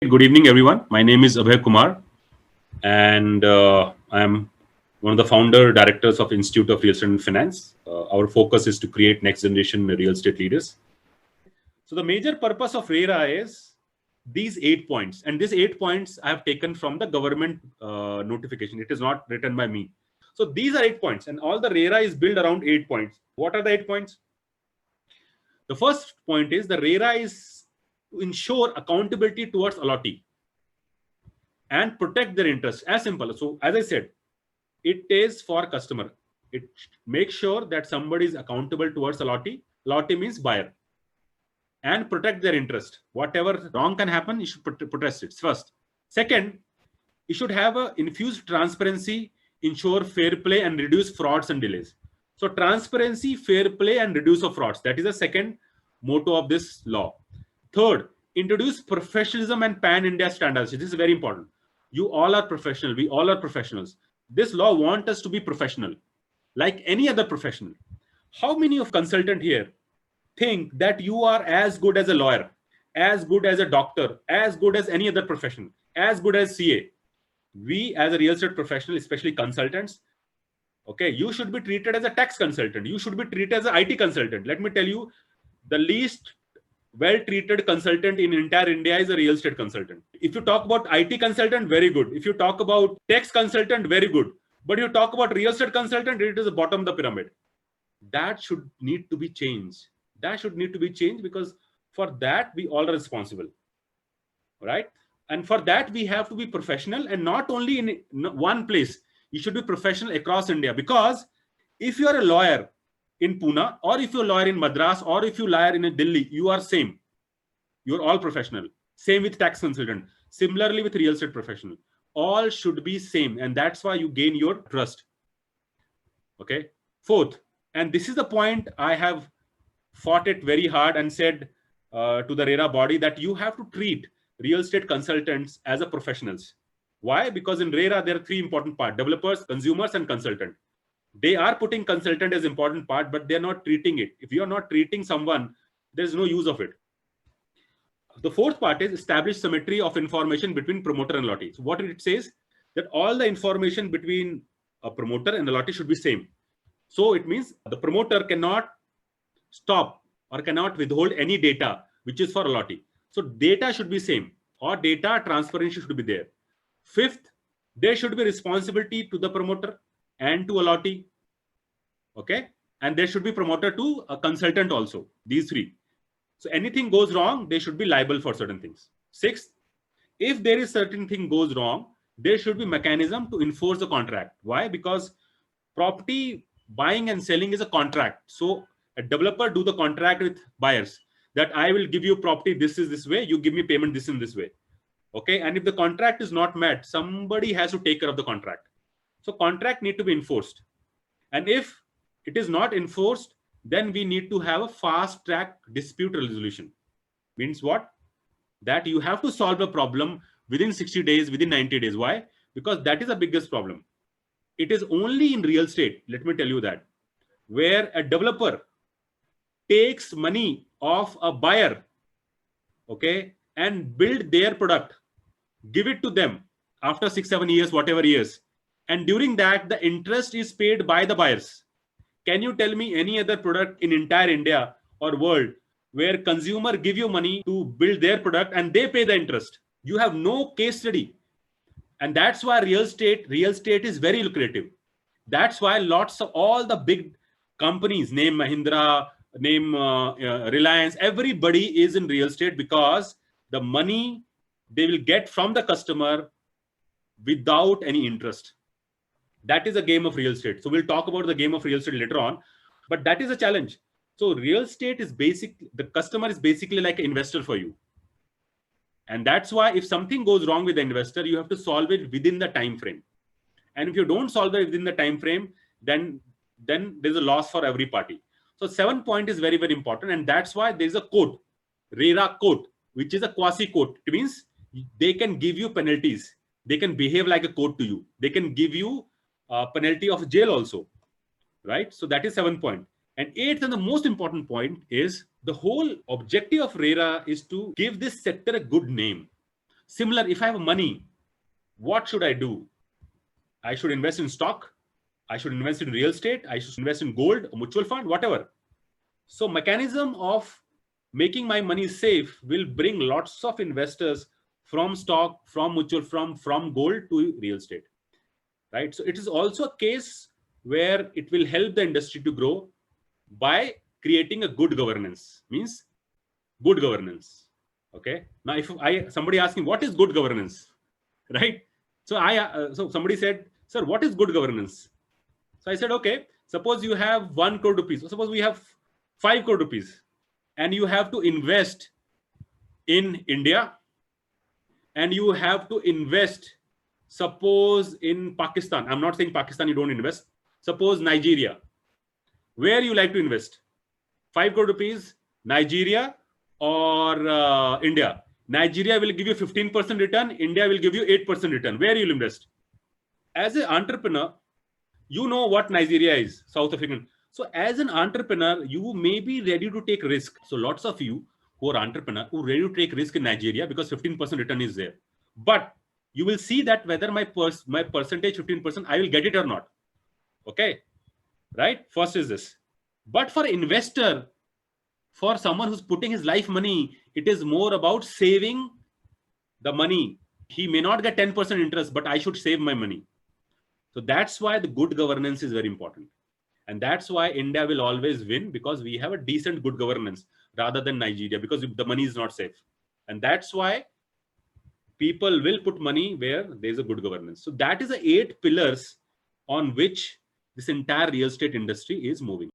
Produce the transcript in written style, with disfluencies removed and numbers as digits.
Good evening, everyone. My name is Abhay Kumar, and I am one of the founder directors of Institute of Real Estate and Finance. Our focus is to create next generation real estate leaders. So the major purpose of RERA is these 8 points, and these 8 points I have taken from the government notification. It is not written by me. So these are 8 points, and all the RERA is built around 8 points. What are the 8 points? The first point is the RERA is to ensure accountability towards allottee and protect their interests. As simple. So as I said, it is for customer. It makes sure that somebody is accountable towards allottee. Allottee means buyer, and protect their interest. Whatever wrong can happen, you should protest it first. Second, you should have a infused transparency, ensure fair play, and reduce frauds and delays. So transparency, fair play, and reduce of frauds. That is the second motto of this law. Third, introduce professionalism and pan-India standards. This is very important. You all are professional. We all are professionals. This law wants us to be professional, like any other professional. How many of consultant here think that you are as good as a lawyer, as good as a doctor, as good as any other profession, as good as CA? We as a real estate professional, especially consultants, okay, you should be treated as a tax consultant. You should be treated as an IT consultant. Let me tell you, the least well-treated consultant in entire India is a real estate consultant. If you talk about IT consultant, very good. If you talk about tax consultant, very good. But you talk about real estate consultant, it is the bottom of the pyramid. That should need to be changed. That should need to be changed, because for that we all are responsible, right? And for that we have to be professional, and not only in one place. You should be professional across India, because if you are a lawyer in Pune, or if you're a lawyer in Madras, or if you're a lawyer in Delhi, you are same. You're all professional. Same with tax consultant. Similarly with real estate professional. All should be same, and that's why you gain your trust. Okay. Fourth, and this is the point I have fought it very hard and said to the RERA body, that you have to treat real estate consultants as a professionals. Why? Because in RERA there are three important parts: developers, consumers, and consultant. They are putting consultant as important part, but they're not treating it. If you are not treating someone, there's no use of it. The fourth part is establish symmetry of information between promoter and allottee. So what it says, that all the information between a promoter and allottee should be same. So it means the promoter cannot stop or cannot withhold any data which is for allottee. So data should be same, or data transparency should be there. Fifth, there should be responsibility to the promoter and to allottee. Okay. And there should be promoter to a consultant also. These three. So anything goes wrong, they should be liable for certain things. Sixth, if there is certain thing goes wrong, there should be mechanism to enforce the contract. Why? Because property buying and selling is a contract. So a developer do the contract with buyers, that I will give you property, this is this way, you give me payment this in this way. Okay. And if the contract is not met, somebody has to take care of the contract. So contract need to be enforced. And if it is not enforced, then we need to have a fast track dispute resolution. Means what? That you have to solve a problem within 60 days, within 90 days. Why? Because that is the biggest problem. It is only in real estate, let me tell you that, where a developer takes money of a buyer, okay, and build their product, give it to them after 6-7 years, whatever years, and during that the interest is paid by the buyers. Can you tell me any other product in entire India or world where consumer give you money to build their product and they pay the interest? You have no case study. And that's why real estate is very lucrative. That's why lots of all the big companies, name Mahindra, name Reliance, everybody is in real estate, because the money they will get from the customer without any interest. That is a game of real estate. So we'll talk about the game of real estate later on, but that is a challenge. So real estate is the customer is basically like an investor for you. And that's why if something goes wrong with the investor, you have to solve it within the time frame. And if you don't solve it within the time frame, then there's a loss for every party. So 7 point is very, very important. And that's why there's a court, RERA court, which is a quasi court. It means they can give you penalties. They can behave like a court to you. They can give you penalty of jail also, right? So that is 7 point. And eighth, and the most important point, is the whole objective of RERA is to give this sector a good name. Similar, if I have money, what should I do? I should invest in stock. I should invest in real estate. I should invest in gold, a mutual fund, whatever. So mechanism of making my money safe will bring lots of investors from stock, from mutual fund, from gold to real estate, right? So it is also a case where it will help the industry to grow by creating a good governance. Means good governance. Okay. Now, if somebody asking what is good governance, right? So so somebody said, sir, what is good governance? So I said, okay, suppose you have 1 crore rupees. Suppose we have 5 crore rupees, and you have to invest in India, and you have to invest, suppose in Pakistan. I'm not saying Pakistan you don't invest. Suppose Nigeria. Where you like to invest? 5 crore rupees, Nigeria or India? Nigeria will give you 15% return. India will give you 8% return. Where you'll invest? As an entrepreneur, you know what Nigeria is, South African. So as an entrepreneur, you may be ready to take risk. So lots of you who are entrepreneur who are ready to take risk in Nigeria because 15% return is there. But you will see that whether my percentage 15%, I will get it or not. Okay, right? First is this. But for investor, for someone who's putting his life money, it is more about saving the money. He may not get 10% interest, but I should save my money. So that's why the good governance is very important. And that's why India will always win, because we have a decent good governance rather than Nigeria, because the money is not safe. And that's why people will put money where there's a good governance. So that is the 8 pillars on which this entire real estate industry is moving.